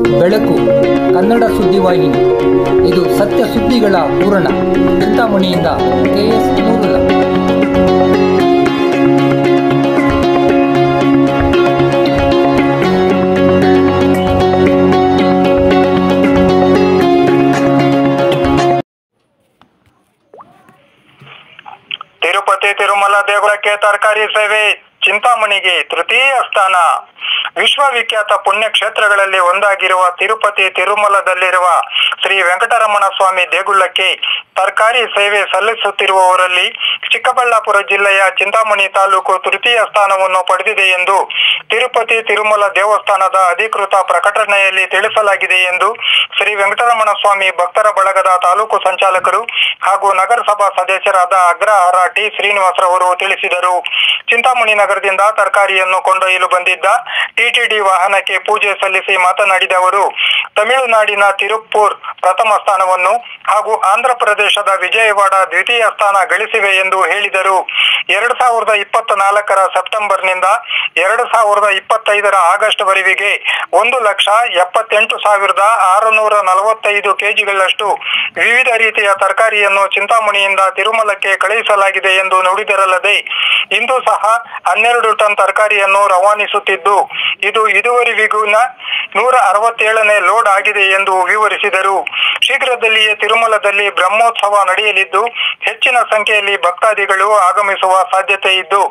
ಬೆಳಕು ಕನ್ನಡ ಸುದ್ದಿವಾಹಿನಿ. ಇದು ಸತ್ಯ ಸುದ್ದಿಗಳ ಪೂರಣ. ಚಿಂತಾಮಣಿಯಿಂದ KS ನೂರುಲ್ಲ. ತಿರುಪತಿ ತಿರುಮಲ ದೇಗುಲಕ್ಕೆ ತರಕಾರಿ ಸೇವೆ, ಚಿಂತಾಮಣಿಗೆ ತೃತೀಯ ಸ್ಥಾನ. ವಿಶ್ವವಿಖ್ಯಾತ ಪುಣ್ಯಕ್ಷೇತ್ರಗಳಲ್ಲಿ ಒಂದಾಗಿರುವ ತಿರುಪತಿ ತಿರುಮಲದಲ್ಲಿರುವ ಶ್ರೀ ವೆಂಕಟರಮಣ ಸ್ವಾಮಿ ದೇಗುಲಕ್ಕೆ ತರಕಾರಿ ಸೇವೆ ಸಲ್ಲಿಸುತ್ತಿರುವವರಲ್ಲಿ ಚಿಕ್ಕಬಳ್ಳಾಪುರ ಜಿಲ್ಲೆಯ ಚಿಂತಾಮಣಿ ತಾಲೂಕು ತೃತೀಯ ಸ್ಥಾನವನ್ನು ಪಡೆದಿದೆ ಎಂದು ತಿರುಪತಿ ತಿರುಮಲ ದೇವಸ್ಥಾನದ ಅಧಿಕೃತ ಪ್ರಕಟಣೆಯಲ್ಲಿ ತಿಳಿಸಲಾಗಿದೆ ಎಂದು ಶ್ರೀ ವೆಂಕಟರಮಣ ಸ್ವಾಮಿ ಭಕ್ತರ ಬಳಗದ ತಾಲೂಕು ಸಂಚಾಲಕರು ಹಾಗೂ ನಗರಸಭಾ ಸದಸ್ಯರಾದ ಅಗ್ರಹಾರ ಟಿ ಶ್ರೀನಿವಾಸರವರು ತಿಳಿಸಿದರು. ಚಿಂತಾಮಣಿ ನಗರದಿಂದ ತರಕಾರಿಯನ್ನು ಕೊಂಡೊಯ್ಯಲು ಬಂದಿದ್ದ ಟಿಟಿಡಿ ವಾಹನಕ್ಕೆ ಪೂಜೆ ಸಲ್ಲಿಸಿ ಮಾತನಾಡಿದ ಅವರು, ತಮಿಳುನಾಡಿನ ತಿರುಪ್ಪೂರ್ ಪ್ರಥಮ ಸ್ಥಾನವನ್ನು ಹಾಗೂ ಆಂಧ್ರ ಪ್ರದೇಶದ ವಿಜಯವಾಡ ದ್ವಿತೀಯ ಸ್ಥಾನ ಗಳಿಸಿವೆ ಎಂದು ಹೇಳಿದರು. 2024 ಸೆಪ್ಟೆಂಬರ್ನಿಂದ 2025 ಆಗಸ್ಟ್ ವರೆಗೆ 1,78,645 ಕೆಜಿಗಳಷ್ಟು ವಿವಿಧ ರೀತಿಯ ತರಕಾರಿಯನ್ನು ಚಿಂತಾಮಣಿಯಿಂದ ತಿರುಮಲಕ್ಕೆ ಕಳುಹಿಸಲಾಗಿದೆ ಎಂದು ನುಡಿದರಲ್ಲದೆ, ಇಂದು ಸಹ 12 ಟನ್ ತರಕಾರಿಯನ್ನು ರವಾನಿಸುತ್ತಿದ್ದು, ಇದು ಇದುವರೆಗೂ 167ನೇ ಲೋಡ್ ಆಗಿದೆ ಎಂದು ವಿವರಿಸಿದರು. ಶೀಘ್ರದಲ್ಲಿಯೇ ತಿರುಮಲದಲ್ಲಿ ಬ್ರಹ್ಮೋತ್ಸವ ನಡೆಯಲಿದ್ದು, ಹೆಚ್ಚಿನ ಸಂಖ್ಯೆಯಲ್ಲಿ ಭಕ್ತಾದಿಗಳು ಆಗಮಿಸುವ ಸಾಧ್ಯತೆ ಇದ್ದು,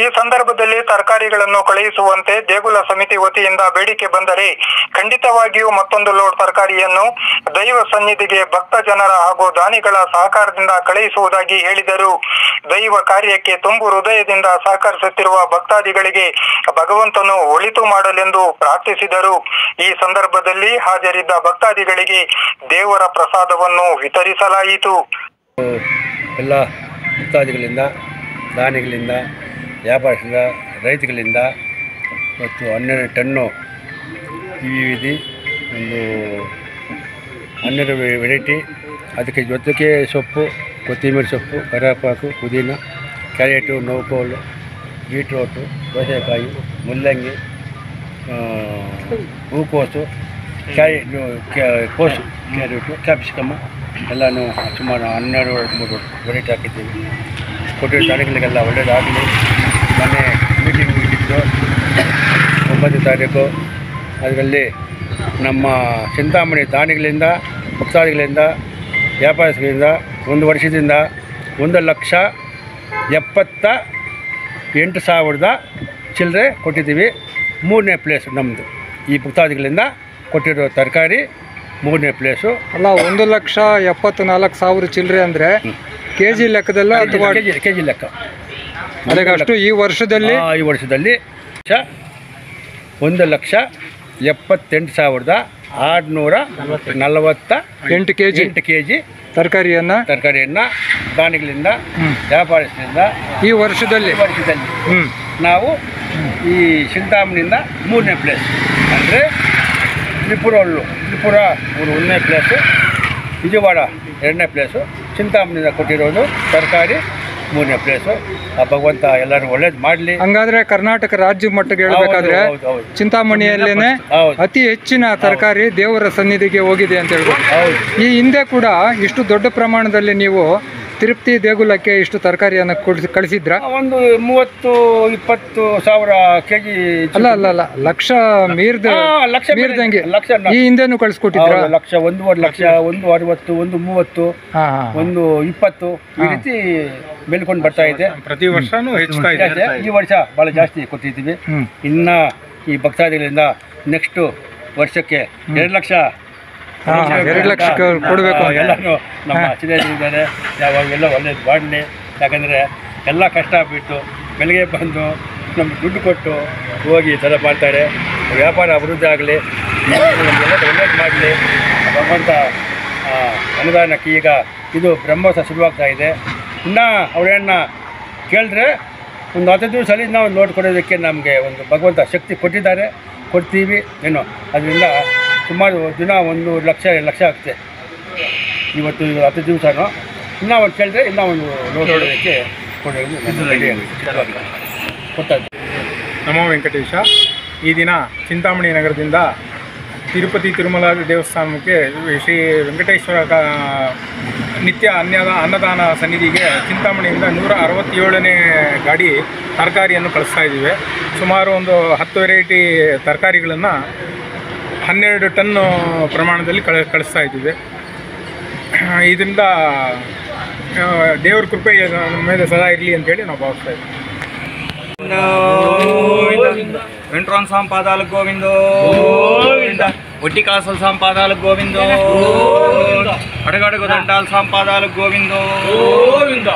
ಈ ಸಂದರ್ಭದಲ್ಲಿ ತರಕಾರಿಗಳನ್ನು ಕಳುಹಿಸುವಂತೆ ದೇಗುಲ ಸಮಿತಿ ವತಿಯಿಂದ ಬೇಡಿಕೆ ಬಂದರೆ ಖಂಡಿತವಾಗಿಯೂ ಮತ್ತೊಂದು ಲೋಡ್ ತರಕಾರಿಯನ್ನು ದೈವ ಸನ್ನಿಧಿಗೆ ಭಕ್ತ ಜನರ ಹಾಗೂ ದಾನಿಗಳ ಸಹಕಾರದಿಂದ ಕಳುಹಿಸುವುದಾಗಿ ಹೇಳಿದರು. ದೈವ ಕಾರ್ಯಕ್ಕೆ ತುಂಬು ಹೃದಯದಿಂದ ಸಹಕರಿಸುತ್ತಿರುವ ಭಕ್ತಾದಿಗಳಿಗೆ ಭಗವಂತನು ಒಳಿತು ಮಾಡಲೆಂದು ಪ್ರಾರ್ಥಿಸಿದರು. ಈ ಸಂದರ್ಭದಲ್ಲಿ ಹಾಜರಿದ್ದ ಭಕ್ತಾದಿಗಳಿಗೆ ದೇವರ ಪ್ರಸಾದವನ್ನು ವಿತರಿಸಲಾಯಿತು. ಎಲ್ಲ ಭಕ್ತಾದಿಗಳಿಂದ, ದಾನಿಗಳಿಂದ, ವ್ಯಾಪಾರದಿಂದ, ರೈತಗಳಿಂದ ಮತ್ತು 12 ಟನ್ನು ವಿವಿಧ ಒಂದು 12 ವೆರೈಟಿ, ಅದಕ್ಕೆ ಜೊತೆಗೆ ಸೊಪ್ಪು, ಕೊತ್ತಂಬರಿ ಸೊಪ್ಪು, ಕರಿವೇಪಾಕು, ಪುದೀನ, ಕ್ಯಾರೆಟು, ನೌಕೋಲು, ಬೀಟ್ರೋಟು, ದೋಸೆಕಾಯಿ, ಮುಲ್ಲಂಗಿ, ಹೂಕೋಸು, ಕೋಸು, ಕ್ಯಾರೆಟು, ಕ್ಯಾಪ್ಸಿಕಮ್ ಎಲ್ಲನೂ ಸುಮಾರು 12-13 ವೆರೈಟಿ ಹಾಕಿದ್ದೀವಿ. ಕೊಟ್ಟಿರೋ ದಾನಿಗಳಿಗೆಲ್ಲ ಒಳ್ಳೆಯದಾಗಲಿ. ಮೊನ್ನೆ ಮೀಟಿಂಗ್ ಇಟ್ಟಿದ್ದು 9ನೇ ತಾರೀಕು. ಅದರಲ್ಲಿ ನಮ್ಮ ಚಿಂತಾಮಣಿ ದಾನಿಗಳಿಂದ, ಭಕ್ತಾದಿಗಳಿಂದ, ವ್ಯಾಪಾರಸ್ಥರಿಂದ 1 ವರ್ಷದಿಂದ 1,78,000 ಚಿಲ್ಲರೆ ಕೊಟ್ಟಿದ್ದೀವಿ. 3ನೇ ಪ್ಲೇಸು ನಮ್ಮದು. ಈ ಭಕ್ತಾದಿಗಳಿಂದ ಕೊಟ್ಟಿರೋ ತರಕಾರಿ 3ನೇ ಪ್ಲೇಸು. ಅಲ್ಲ, 1,74,000 ಚಿಲ್ಲರೆ ಅಂದರೆ ಕೆ ಜಿ ಲೆಕ್ಕದಲ್ಲ ಅಥವಾ ಕೆ ಜಿ ಲೆಕ್ಕ? ಅದಕ್ಕೆ ಅಷ್ಟು ಈ ವರ್ಷದಲ್ಲಿ 1,78,648 ಕೆ ಜಿ ತರಕಾರಿಯನ್ನು ದಾನಿಗಳಿಂದ, ವ್ಯಾಪಾರಸ್ಥರಿಂದ ಈ ವರ್ಷದಲ್ಲಿ ನಾವು ಈ ಚಿಂತಾಮಣಿಯಿಂದ 3ನೇ ಪ್ಲೇಸ್. ಅಂದರೆ ತ್ರಿಪುರ ಅವರು 1ನೇ ಪ್ಲೇಸು, ವಿಜಯವಾಡ 2ನೇ ಪ್ಲೇಸು, ಚಿಂತಾಮಣಿಯಿಂದ ಕೊಟ್ಟಿರೋದು ತರಕಾರಿ 3ನೇ ಪ್ಲೇಸು. ಆ ಭಗವಂತ ಎಲ್ಲರೂ ಒಳ್ಳೇದು ಮಾಡಲಿ. ಹಂಗಾದ್ರೆ ಕರ್ನಾಟಕ ರಾಜ್ಯ ಮಟ್ಟಕ್ಕೆ ಹೇಳಬೇಕಾದ್ರೆ ಚಿಂತಾಮಣಿಯಲ್ಲೇನೆ ಅತಿ ಹೆಚ್ಚಿನ ತರಕಾರಿ ದೇವರ ಸನ್ನಿಧಿಗೆ ಹೋಗಿದೆ ಅಂತ ಹೇಳ್ಬೋದು. ಈ ಹಿಂದೆ ಕೂಡ ಇಷ್ಟು ದೊಡ್ಡ ಪ್ರಮಾಣದಲ್ಲಿ ನೀವು ತಿರುಪತಿ ದೇಗುಲಕ್ಕೆ ಇಷ್ಟು ತರಕಾರಿಯನ್ನು ಕಳಿಸಿದ್ರ? ಒಂದು 30-20 ಸಾವಿರ ಕೆಜಿ. ಅಲ್ಲ, ಲಕ್ಷ ಮೀರ್ದಂಗೆ ಈ ಹಿಂದೆನೂ ಕಳಿಸ್ಕೊಟ್ಟಿದ್ರ? ಲಕ್ಷ, 1.5 ಲಕ್ಷ, 1.60, 1.30, 1.20 ಈ ರೀತಿ ಬೆಳ್ಕೊಂಡು ಬರ್ತಾ ಇದೆ. ಪ್ರತಿ ವರ್ಷನೂ ಹೆಚ್ಚುತ್ತಾ ಇದೆ. ಈ ವರ್ಷ ಭಾಳ ಜಾಸ್ತಿ ಕೊಟ್ಟಿದ್ದೀವಿ. ಇನ್ನು ಈ ಭಕ್ತಾದಿಗಳಿಂದ ನೆಕ್ಸ್ಟ್ ವರ್ಷಕ್ಕೆ 2 ಲಕ್ಷ ಕೊಡಬೇಕು. ಎಲ್ಲರೂ ನಮ್ಮ ಚಿರದಿದ್ದಾರೆ. ಯಾವಾಗೆಲ್ಲ ಒಳ್ಳೇದು ಮಾಡಲಿ. ಯಾಕಂದರೆ ಎಲ್ಲ ಕಷ್ಟ ಬಿಟ್ಟು ಬೆಳಗ್ಗೆ ಬಂದು ನಮ್ಗೆ ದುಡ್ಡು ಕೊಟ್ಟು ಹೋಗಿ ಈ ಥರ ಮಾಡ್ತಾರೆ. ವ್ಯಾಪಾರ ಅಭಿವೃದ್ಧಿ ಆಗಲಿ, ನಮಗೆಲ್ಲ ಒಳ್ಳೇದು ಮಾಡಲಿ. ಭಗವಂತ ಅನುದಾನಕ್ಕೆ ಈಗ ಇದು ಬ್ರಹ್ಮೋತ್ಸವ ಶುರುವಾಗ್ತಾ ಇದೆ. ಇನ್ನು ಅವರನ್ನ ಕೇಳಿದ್ರೆ ಒಂದು 10 ದಿವಸದಲ್ಲಿ ನಾವು ನೋಡ್ಕೊಡೋದಕ್ಕೆ ನಮಗೆ ಒಂದು ಭಗವಂತ ಶಕ್ತಿ ಕೊಡ್ತೀವಿ ಏನೋ. ಅದರಿಂದ ಸುಮಾರು ದಿನ 1 ಲಕ್ಷ 2 ಲಕ್ಷ ಆಗುತ್ತೆ. ಇವತ್ತು 10 ದಿವಸನೂ ಇನ್ನೂ ಒಂದು ಕೇಳಿದ್ರೆ ಇನ್ನೂ ಒಂದು ನೋಡೋದಕ್ಕೆ ನಮೋ ವೆಂಕಟೇಶ. ಈ ದಿನ ಚಿಂತಾಮಣಿ ನಗರದಿಂದ ತಿರುಪತಿ ತಿರುಮಲ ದೇವಸ್ಥಾನಕ್ಕೆ ಶ್ರೀ ವೆಂಕಟೇಶ್ವರ ನಿತ್ಯ ಅನ್ನದಾನ ಸನ್ನಿಧಿಗೆ ಚಿಂತಾಮಣಿಯಿಂದ 167ನೇ ಗಾಡಿ ತರಕಾರಿಯನ್ನು ಕಳಿಸ್ತಾ ಇದ್ದೀವಿ. ಸುಮಾರು ಒಂದು 10 ವೆರೈಟಿ ತರಕಾರಿಗಳನ್ನು 12 ಟನ್ ಪ್ರಮಾಣದಲ್ಲಿ ಕಳಿಸ್ತಾ ಇದ್ದೀವಿ. ಇದರಿಂದ ದೇವ್ರ ಕೃಪೆ ನಮ್ಮ ಮೇಲೆ ಸದಾ ಇರಲಿ ಅಂತೇಳಿ ನಾವು ಭಾವಿಸ್ತಾ ಇದ್ದೀವಿ. వెంట్రాన్ సంపాదాలకు గోవిందో, ఒట్టి కాసల సంపాదాలకు గోవిందో, అడగడుగు దండాల సంపాదాలకు గోవిందో, గోవింద